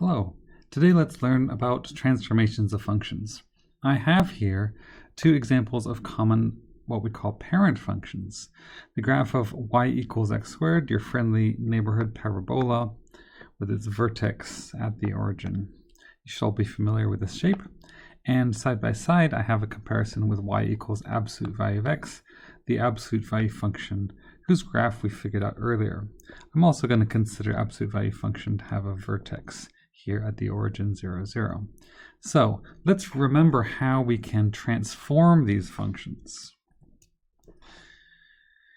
Hello. Today let's learn about transformations of functions. I have here two examples of common what we call parent functions. The graph of y equals x squared, your friendly neighborhood parabola with its vertex at the origin. You should all be familiar with this shape. And side by side, I have a comparison with y equals absolute value of x, the absolute value function whose graph we figured out earlier. I'm also going to consider absolute value function to have a vertex here at the origin 0, 0. So let's remember how we can transform these functions.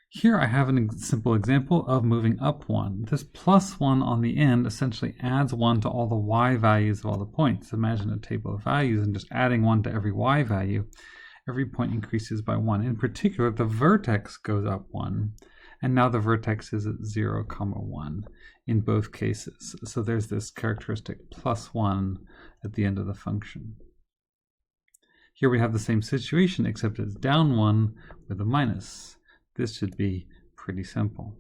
Here I have a simple example of moving up 1. This plus 1 on the end essentially adds 1 to all the y values of all the points. Imagine a table of values and just adding 1 to every y value. Every point increases by 1. In particular, the vertex goes up 1. And now the vertex is at 0, 1 in both cases. So there's this characteristic plus 1 at the end of the function. Here we have the same situation, except it's down 1 with a minus. This should be pretty simple.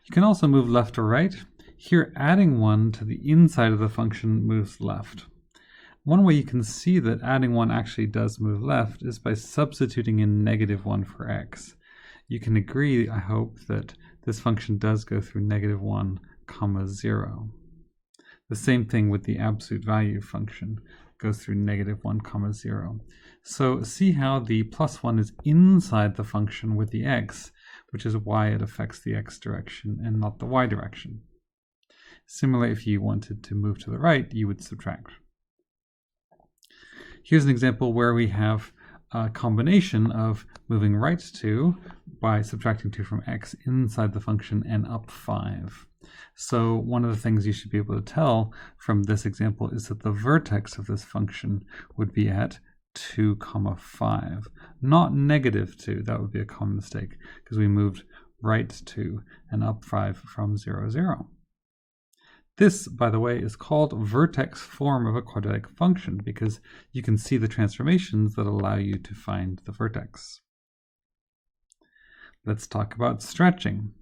You can also move left or right. Here, adding 1 to the inside of the function moves left. One way you can see that adding 1 actually does move left is by substituting in -1 for x. You can agree, I hope, that this function does go through -1, 0. The same thing with the absolute value function, goes through -1, 0. So see how the plus 1 is inside the function with the x, which is why it affects the x direction and not the y direction. Similarly, if you wanted to move to the right, you would subtract. Here's an example where we have a combination of moving right 2 by subtracting 2 from x inside the function and up 5. So one of the things you should be able to tell from this example is that the vertex of this function would be at 2, 5, not -2. That would be a common mistake because we moved right 2 and up 5 from 0, 0. This, by the way, is called vertex form of a quadratic function because you can see the transformations that allow you to find the vertex. Let's talk about stretching.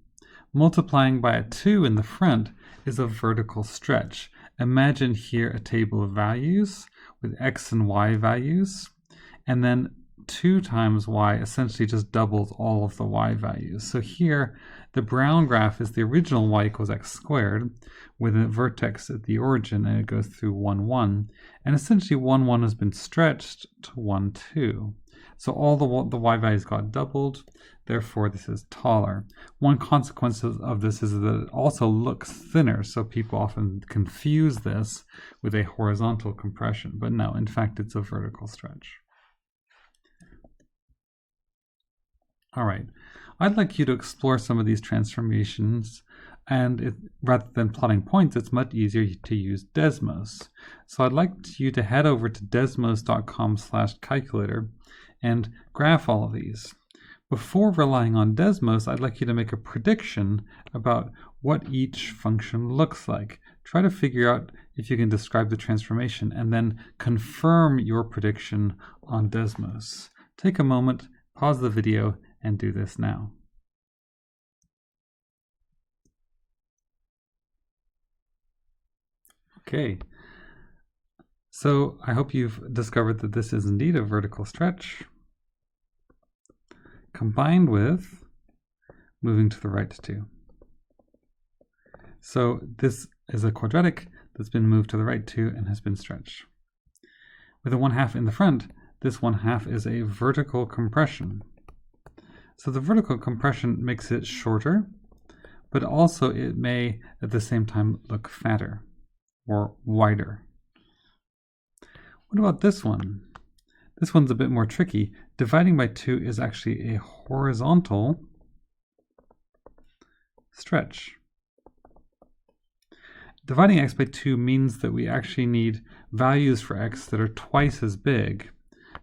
Multiplying by a 2 in the front is a vertical stretch. Imagine here a table of values with x and y values, and then 2 times y essentially just doubles all of the y values. So here, the brown graph is the original y equals x squared with a vertex at the origin, and it goes through 1, 1. And essentially 1, 1 has been stretched to 1, 2. So all the y values got doubled, therefore this is taller. One consequence of this is that it also looks thinner, so people often confuse this with a horizontal compression. But no, in fact, it's a vertical stretch. All right, I'd like you to explore some of these transformations, and rather than plotting points, it's much easier to use Desmos. So I'd like you to head over to desmos.com/calculator and graph all of these. Before relying on Desmos, I'd like you to make a prediction about what each function looks like. Try to figure out if you can describe the transformation and then confirm your prediction on Desmos. Take a moment, pause the video, and do this now. Okay, so I hope you've discovered that this is indeed a vertical stretch combined with moving to the right 2. So this is a quadratic that's been moved to the right 2 and has been stretched. With a 1/2 in the front, this 1/2 is a vertical compression. So the vertical compression makes it shorter, but also it may at the same time look fatter or wider. What about this one? This one's a bit more tricky. Dividing by 2 is actually a horizontal stretch. Dividing x by 2 means that we actually need values for x that are twice as big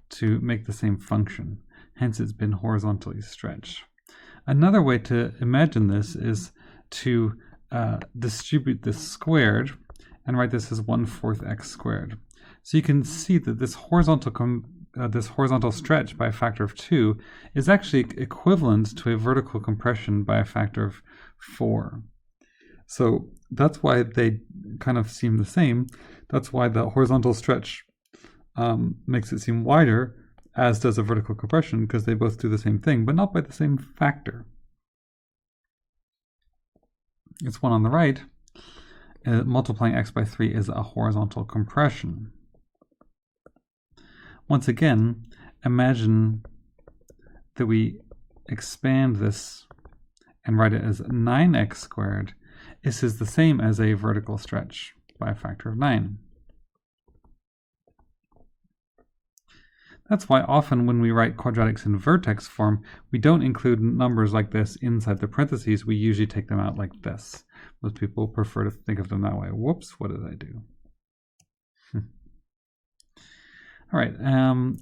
to make the same function. Hence, it's been horizontally stretched. Another way to imagine this is to distribute this squared and write this as 1/4 x squared. So you can see that this horizontal stretch by a factor of 2 is actually equivalent to a vertical compression by a factor of 4. So that's why they kind of seem the same. That's why the horizontal stretch makes it seem wider, as does a vertical compression, because they both do the same thing, but not by the same factor. It's one on the right. Multiplying x by 3 is a horizontal compression. Once again, imagine that we expand this and write it as 9x squared. This is the same as a vertical stretch by a factor of 9. That's why often when we write quadratics in vertex form, we don't include numbers like this inside the parentheses. We usually take them out like this. Most people prefer to think of them that way. Whoops, what did I do? All right,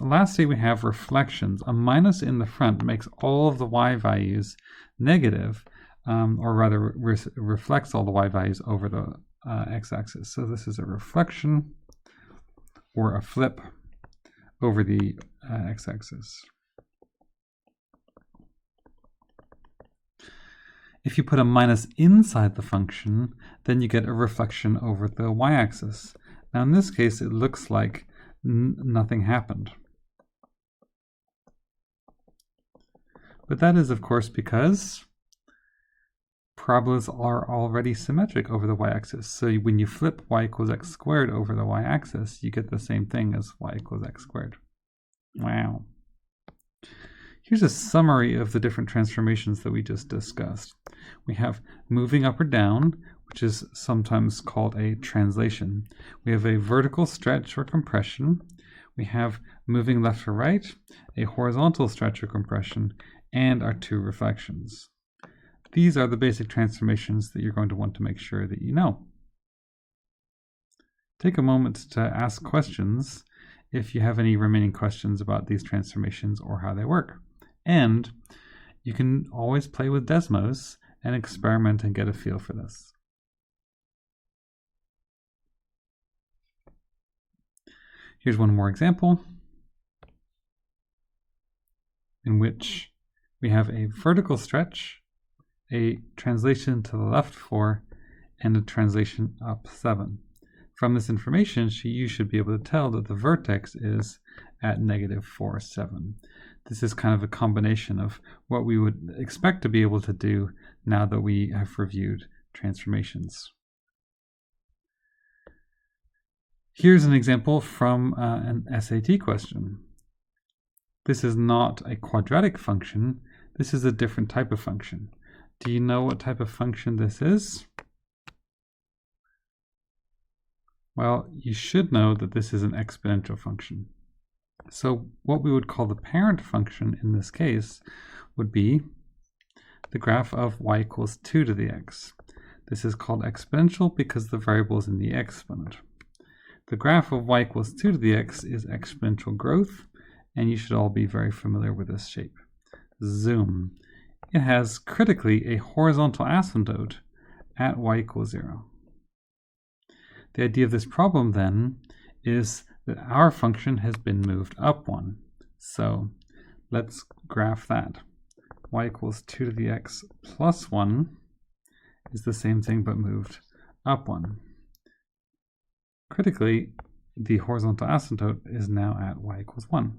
lastly we have reflections. A minus in the front makes all of the y values negative, or rather reflects all the y values over the x-axis. So this is a reflection or a flip over the x-axis. If you put a minus inside the function, then you get a reflection over the y-axis. Now in this case, it looks like nothing happened. But that is, of course, because parabolas are already symmetric over the y-axis. So when you flip y equals x squared over the y-axis, you get the same thing as y equals x squared. Wow. Here's a summary of the different transformations that we just discussed. We have moving up or down, which is sometimes called a translation. We have a vertical stretch or compression. We have moving left or right, a horizontal stretch or compression, and our two reflections. These are the basic transformations that you're going to want to make sure that you know. Take a moment to ask questions if you have any remaining questions about these transformations or how they work. And you can always play with Desmos and experiment and get a feel for this. Here's one more example in which we have a vertical stretch, a translation to the left 4, and a translation up 7. From this information, you should be able to tell that the vertex is at -4, 7. This is kind of a combination of what we would expect to be able to do now that we have reviewed transformations. Here's an example from an SAT question. This is not a quadratic function. This is a different type of function. Do you know what type of function this is? Well, you should know that this is an exponential function. So what we would call the parent function in this case would be the graph of y equals 2 to the x. This is called exponential because the variable is in the exponent. The graph of y equals 2 to the x is exponential growth, and you should all be very familiar with this shape. Zoom. It has critically a horizontal asymptote at y equals 0. The idea of this problem then is that our function has been moved up 1. So let's graph that. Y equals 2 to the x plus 1 is the same thing but moved up 1. Critically, the horizontal asymptote is now at y equals 1.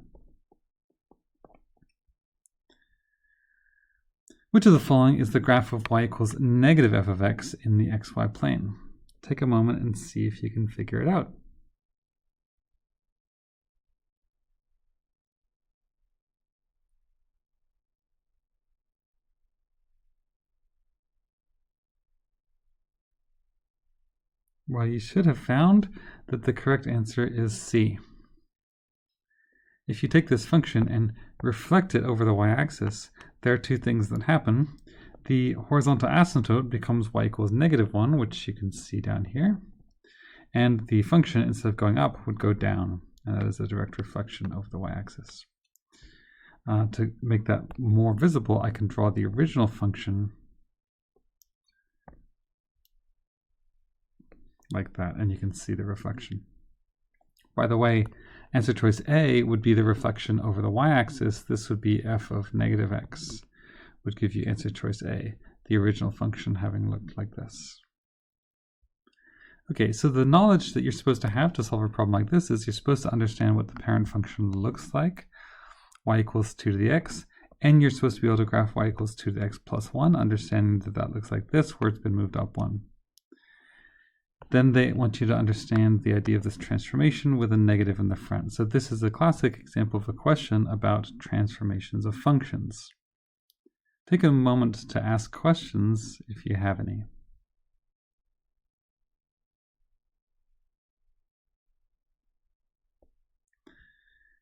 Which of the following is the graph of y equals negative f of x in the xy plane? Take a moment and see if you can figure it out. Well, you should have found that the correct answer is C. If you take this function and reflect it over the y-axis, there are two things that happen. The horizontal asymptote becomes y equals -1, which you can see down here. And the function, instead of going up, would go down. And that is a direct reflection of the y-axis. To make that more visible, I can draw the original function like that, and you can see the reflection. By the way, answer choice A would be the reflection over the y-axis. This would be f of -x, would give you answer choice A, the original function having looked like this. Okay, so the knowledge that you're supposed to have to solve a problem like this is you're supposed to understand what the parent function looks like, y equals 2 to the x, and you're supposed to be able to graph y equals 2 to the x plus 1, understanding that that looks like this, where it's been moved up 1. Then they want you to understand the idea of this transformation with a negative in the front. So this is a classic example of a question about transformations of functions. Take a moment to ask questions if you have any.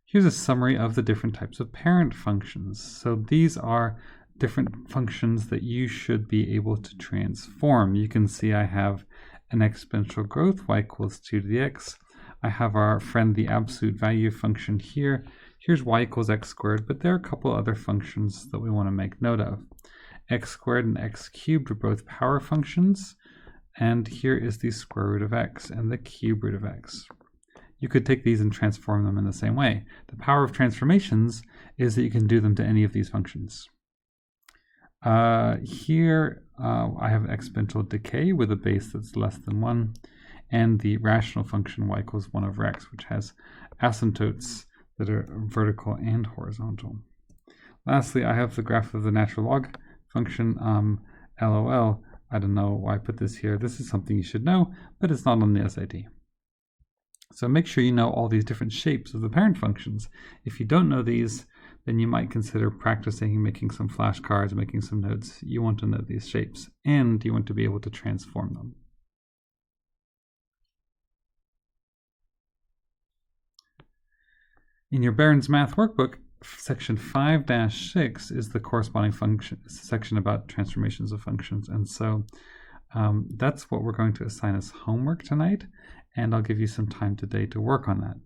Here's a summary of the different types of parent functions. So these are different functions that you should be able to transform. You can see I have an exponential growth, y equals 2 to the x. I have our friend, the absolute value function here. Here's y equals x squared, but there are a couple other functions that we want to make note of. X squared and x cubed are both power functions, and here is the square root of x and the cube root of x. You could take these and transform them in the same way. The power of transformations is that you can do them to any of these functions. Here I have exponential decay with a base that's less than 1, and the rational function y equals 1 over x, which has asymptotes that are vertical and horizontal. Lastly, I have the graph of the natural log function, LOL. I don't know why I put this here. This is something you should know, but it's not on the SAT. So make sure you know all these different shapes of the parent functions. If you don't know these, then you might consider practicing, making some flashcards, making some notes. You want to know these shapes, and you want to be able to transform them. In your Barron's Math Workbook, section 5-6 is the corresponding function. It's a section about transformations of functions, and so that's what we're going to assign as homework tonight, and I'll give you some time today to work on that.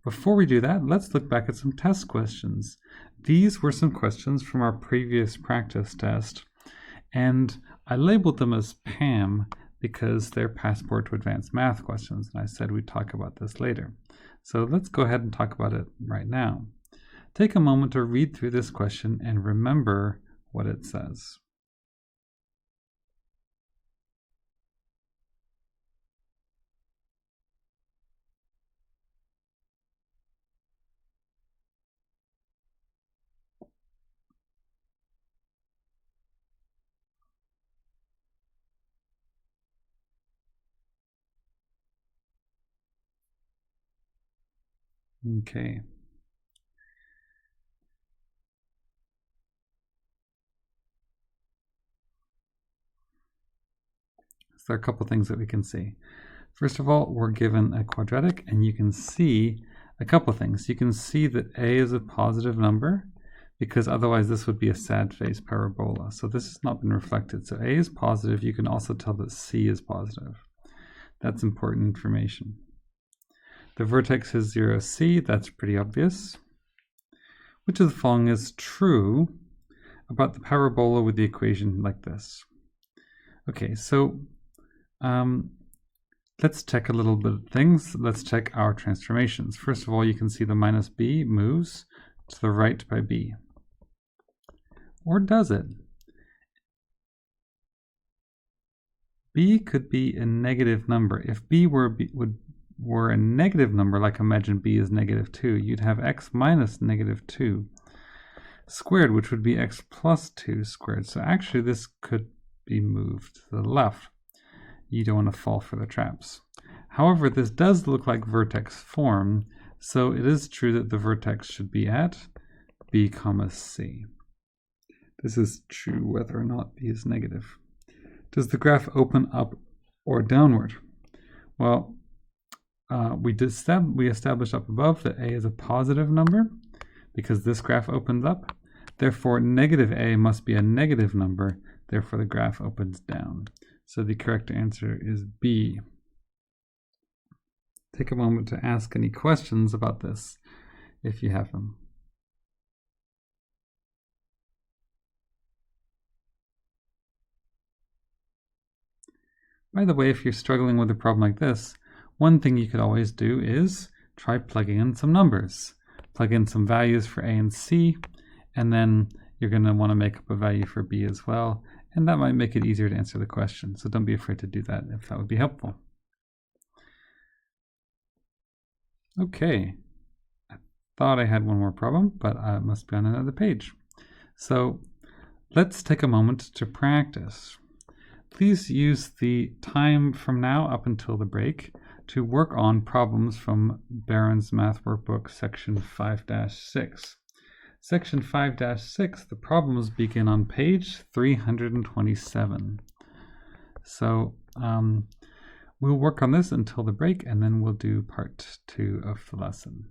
Before we do that, let's look back at some test questions. These were some questions from our previous practice test, and I labeled them as PAM because they're Passport to Advanced Math questions, and I said we'd talk about this later. So let's go ahead and talk about it right now. Take a moment to read through this question and remember what it says. Okay. So there are a couple things that we can see. First of all, we're given a quadratic, and you can see a couple things. You can see that a is a positive number, because otherwise this would be a sad face parabola. So this has not been reflected. So a is positive. You can also tell that c is positive. That's important information. The vertex is 0, c. That's pretty obvious. Which of the following is true about the parabola with the equation like this? Okay, so let's check a little bit of things. Let's check our transformations. First of all, you can see the minus b moves to the right by b. Or does it? B could be a negative number. If b were a negative number, like imagine b is -2, you'd have x minus -2 squared, which would be x plus 2 squared. So actually this could be moved to the left. You don't want to fall for the traps. However, this does look like vertex form, so it is true that the vertex should be at b comma c. This is true whether or not b is negative. Does the graph open up or downward? Well, we established up above that a is a positive number because this graph opens up. Therefore, negative a must be a negative number. Therefore, the graph opens down. So the correct answer is B. Take a moment to ask any questions about this if you have them. By the way, if you're struggling with a problem like this, one thing you could always do is try plugging in some numbers. Plug in some values for A and C, and then you're going to want to make up a value for B as well, and that might make it easier to answer the question. So don't be afraid to do that if that would be helpful. Okay, I thought I had one more problem, but it must be on another page. So let's take a moment to practice. Please use the time from now up until the break to work on problems from Barron's Math Workbook, section 5-6. Section 5-6, the problems begin on page 327. So we'll work on this until the break, and then we'll do part 2 of the lesson.